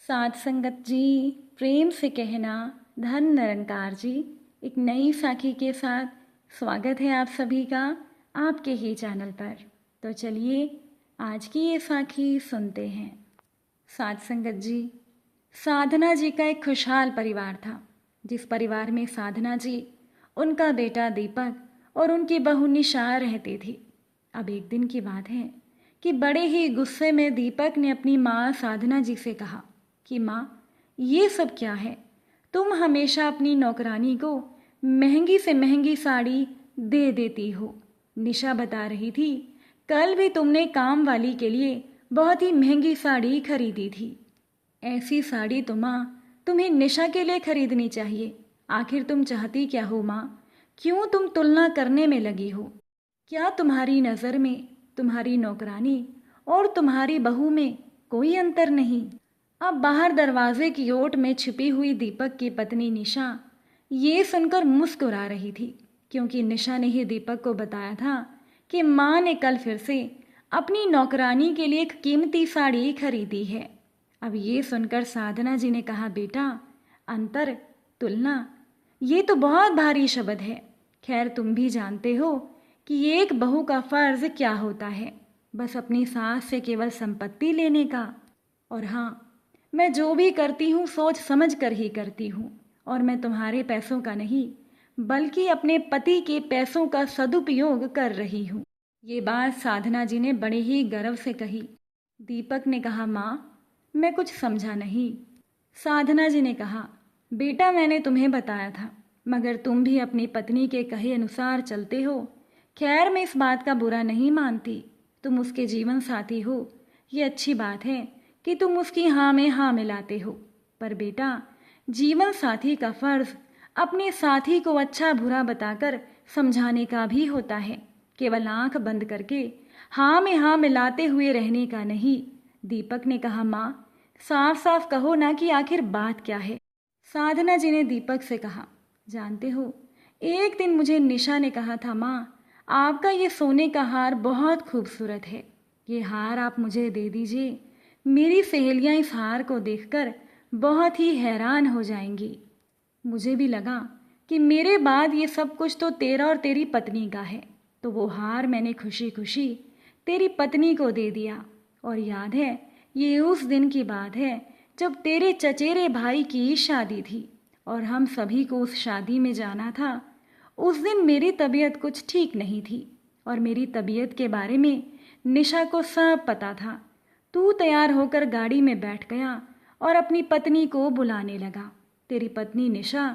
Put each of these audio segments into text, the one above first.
साध संगत जी, प्रेम से कहना धन निरंकार जी। एक नई साखी के साथ स्वागत है आप सभी का आपके ही चैनल पर। तो चलिए आज की ये साखी सुनते हैं। साध संगत जी, साधना जी का एक खुशहाल परिवार था, जिस परिवार में साधना जी, उनका बेटा दीपक और उनकी बहू निशा रहती थी। अब एक दिन की बात है कि बड़े ही गुस्से में दीपक ने अपनी माँ साधना जी से कहा कि माँ, ये सब क्या है? तुम हमेशा अपनी नौकरानी को महंगी से महंगी साड़ी दे देती हो। निशा बता रही थी, कल भी तुमने काम वाली के लिए बहुत ही महंगी साड़ी खरीदी थी। ऐसी साड़ी तो माँ तुम्हें निशा के लिए खरीदनी चाहिए। आखिर तुम चाहती क्या हो माँ? क्यों तुम तुलना करने में लगी हो? क्या तुम्हारी नज़र में तुम्हारी नौकरानी और तुम्हारी बहू में कोई अंतर नहीं? अब बाहर दरवाजे की ओट में छिपी हुई दीपक की पत्नी निशा ये सुनकर मुस्कुरा रही थी, क्योंकि निशा ने ही दीपक को बताया था कि माँ ने कल फिर से अपनी नौकरानी के लिए एक कीमती साड़ी खरीदी है। अब ये सुनकर साधना जी ने कहा, बेटा, अंतर, तुलना, ये तो बहुत भारी शब्द है। खैर, तुम भी जानते हो कि एक बहू का फर्ज क्या होता है, बस अपनी सास से केवल संपत्ति लेने का। और हाँ, मैं जो भी करती हूँ सोच समझ कर ही करती हूँ, और मैं तुम्हारे पैसों का नहीं बल्कि अपने पति के पैसों का सदुपयोग कर रही हूँ। ये बात साधना जी ने बड़े ही गर्व से कही। दीपक ने कहा, माँ, मैं कुछ समझा नहीं। साधना जी ने कहा, बेटा, मैंने तुम्हें बताया था, मगर तुम भी अपनी पत्नी के कहे अनुसार चलते हो। खैर, मैं इस बात का बुरा नहीं मानती, तुम उसके जीवन साथी हो, ये अच्छी बात है कि तुम उसकी हाँ में हाँ मिलाते हो। पर बेटा, जीवन साथी का फर्ज अपने साथी को अच्छा बुरा बताकर समझाने का भी होता है, केवल आंख बंद करके हाँ में हाँ मिलाते हुए रहने का नहीं। दीपक ने कहा, माँ, साफ साफ कहो ना कि आखिर बात क्या है। साधना जी ने दीपक से कहा, जानते हो, एक दिन मुझे निशा ने कहा था, माँ, आपका ये सोने का हार बहुत खूबसूरत है, ये हार आप मुझे दे दीजिए। मेरी सहेलियां इस हार को देखकर बहुत ही हैरान हो जाएंगी। मुझे भी लगा कि मेरे बाद ये सब कुछ तो तेरा और तेरी पत्नी का है, तो वो हार मैंने खुशी खुशी तेरी पत्नी को दे दिया। और याद है, ये उस दिन की बात है जब तेरे चचेरे भाई की शादी थी और हम सभी को उस शादी में जाना था। उस दिन मेरी तबीयत कुछ ठीक नहीं थी और मेरी तबीयत के बारे में निशा को सब पता था। तू तैयार होकर गाड़ी में बैठ गया और अपनी पत्नी को बुलाने लगा। तेरी पत्नी निशा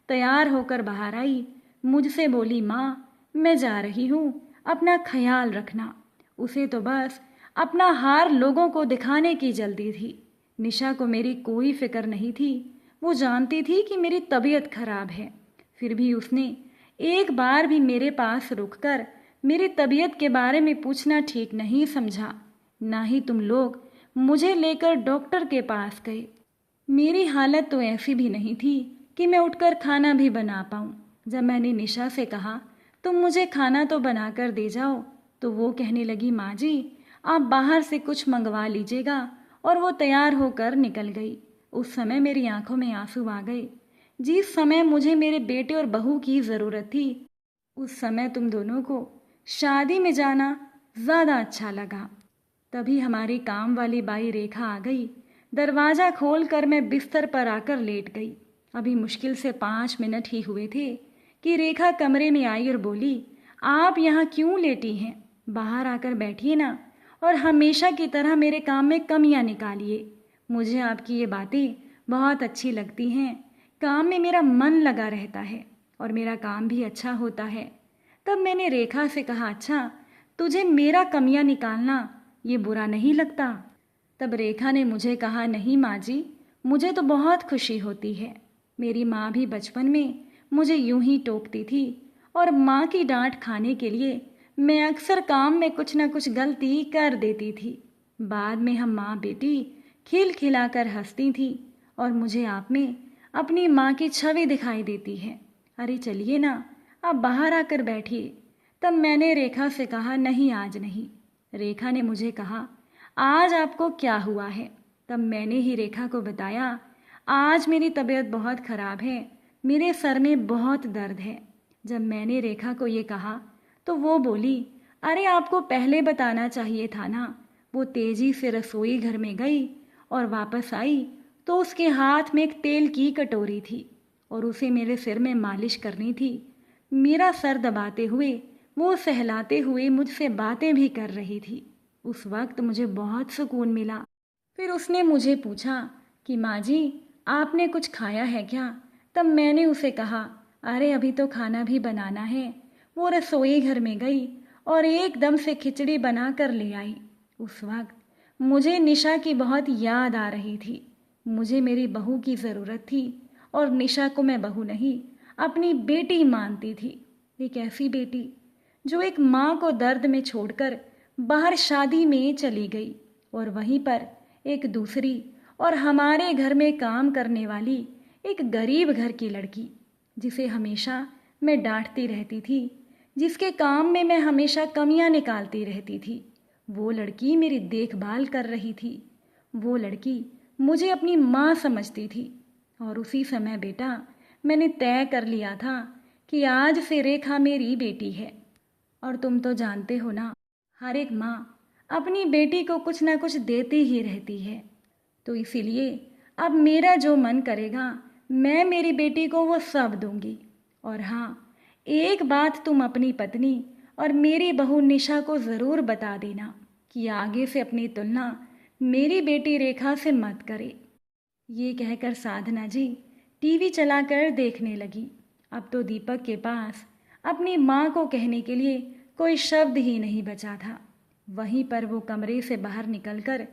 तैयार होकर बाहर आई, मुझसे बोली, माँ, मैं जा रही हूँ, अपना ख्याल रखना। उसे तो बस अपना हार लोगों को दिखाने की जल्दी थी। निशा को मेरी कोई फिक्र नहीं थी। वो जानती थी कि मेरी तबीयत खराब है, फिर भी उसने एक बार भी मेरे पास रुककर मेरी तबीयत के बारे में पूछना ठीक नहीं समझा। ना ही तुम लोग मुझे लेकर डॉक्टर के पास गए। मेरी हालत तो ऐसी भी नहीं थी कि मैं उठकर खाना भी बना पाऊँ। जब मैंने निशा से कहा, तुम मुझे खाना तो बना कर दे जाओ, तो वो कहने लगी, माँ जी, आप बाहर से कुछ मंगवा लीजिएगा, और वो तैयार होकर निकल गई। उस समय मेरी आंखों में आंसू आ गए। जिस समय मुझे मेरे बेटे और बहू की ज़रूरत थी, उस समय तुम दोनों को शादी में जाना ज़्यादा अच्छा लगा। तभी हमारी काम वाली बाई रेखा आ गई। दरवाज़ा खोलकर मैं बिस्तर पर आकर लेट गई। अभी मुश्किल से 5 मिनट ही हुए थे कि रेखा कमरे में आई और बोली, आप यहाँ क्यों लेटी हैं? बाहर आकर बैठिए ना, और हमेशा की तरह मेरे काम में कमियाँ निकालिए। मुझे आपकी ये बातें बहुत अच्छी लगती हैं। काम में मेरा मन लगा रहता है और मेरा काम भी अच्छा होता है। तब मैंने रेखा से कहा, अच्छा, तुझे मेरा कमियाँ निकालना ये बुरा नहीं लगता? तब रेखा ने मुझे कहा, नहीं माँ जी, मुझे तो बहुत खुशी होती है। मेरी माँ भी बचपन में मुझे यूं ही टोकती थी, और माँ की डांट खाने के लिए मैं अक्सर काम में कुछ न कुछ गलती कर देती थी। बाद में हम माँ बेटी खिल खिलाकर हंसती थी, और मुझे आप में अपनी माँ की छवि दिखाई देती है। अरे चलिए ना, आप बाहर आकर बैठिए। तब मैंने रेखा से कहा, नहीं, आज नहीं। रेखा ने मुझे कहा, आज आपको क्या हुआ है? तब मैंने ही रेखा को बताया, आज मेरी तबीयत बहुत ख़राब है, मेरे सर में बहुत दर्द है। जब मैंने रेखा को ये कहा तो वो बोली, अरे आपको पहले बताना चाहिए था ना। वो तेज़ी से रसोई घर में गई और वापस आई तो उसके हाथ में एक तेल की कटोरी थी और उसे मेरे सिर में मालिश करनी थी। मेरा सर दबाते हुए वो सहलाते हुए मुझसे बातें भी कर रही थी। उस वक्त मुझे बहुत सुकून मिला। फिर उसने मुझे पूछा कि माँ जी, आपने कुछ खाया है क्या? तब मैंने उसे कहा, अरे अभी तो खाना भी बनाना है। वो रसोई घर में गई और एकदम से खिचड़ी बना कर ले आई। उस वक्त मुझे निशा की बहुत याद आ रही थी। मुझे मेरी बहू की ज़रूरत थी और निशा को मैं बहू नहीं, अपनी बेटी मानती थी। एक ऐसी बेटी जो एक माँ को दर्द में छोड़कर बाहर शादी में चली गई और वहीं पर एक दूसरी और हमारे घर में काम करने वाली एक गरीब घर की लड़की, जिसे हमेशा मैं डांटती रहती थी, जिसके काम में मैं हमेशा कमियां निकालती रहती थी, वो लड़की मेरी देखभाल कर रही थी। वो लड़की मुझे अपनी माँ समझती थी। और उसी समय बेटा, मैंने तय कर लिया था कि आज से रेखा मेरी बेटी है। और तुम तो जानते हो ना, हर एक माँ अपनी बेटी को कुछ ना कुछ देती ही रहती है। तो इसीलिए अब मेरा जो मन करेगा मैं मेरी बेटी को वो सब दूंगी। और हाँ, एक बात तुम अपनी पत्नी और मेरी बहू निशा को ज़रूर बता देना कि आगे से अपनी तुलना मेरी बेटी रेखा से मत करे। ये कहकर साधना जी टीवी चलाकर देखने लगी। अब तो दीपक के पास अपनी माँ को कहने के लिए कोई शब्द ही नहीं बचा था। वहीं पर वो कमरे से बाहर निकलकर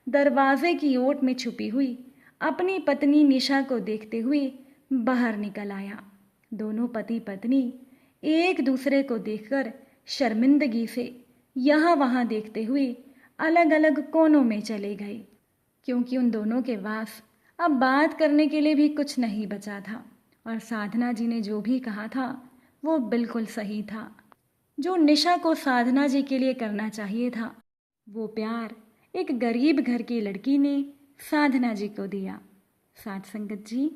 दरवाजे की ओट में छुपी हुई अपनी पत्नी निशा को देखते हुए बाहर निकल आया। दोनों पति पत्नी एक दूसरे को देखकर शर्मिंदगी से यहाँ वहाँ देखते हुए अलग अलग कोनों में चले गए, क्योंकि उन दोनों के पास अब बात करने के लिए भी कुछ नहीं बचा था। और साधना जी ने जो भी कहा था वो बिल्कुल सही था। जो निशा को साधना जी के लिए करना चाहिए था, वो प्यार एक गरीब घर की लड़की ने साधना जी को दिया। साथ संगत जी,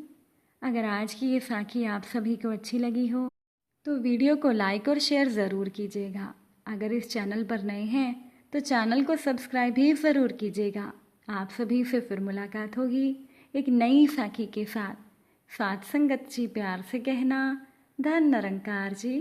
अगर आज की ये साखी आप सभी को अच्छी लगी हो तो वीडियो को लाइक और शेयर ज़रूर कीजिएगा। अगर इस चैनल पर नए हैं तो चैनल को सब्सक्राइब भी ज़रूर कीजिएगा। आप सभी से फिर मुलाकात होगी एक नई साखी के साथ। साथ संगत जी प्यार से कहना, धन निरंकार जी।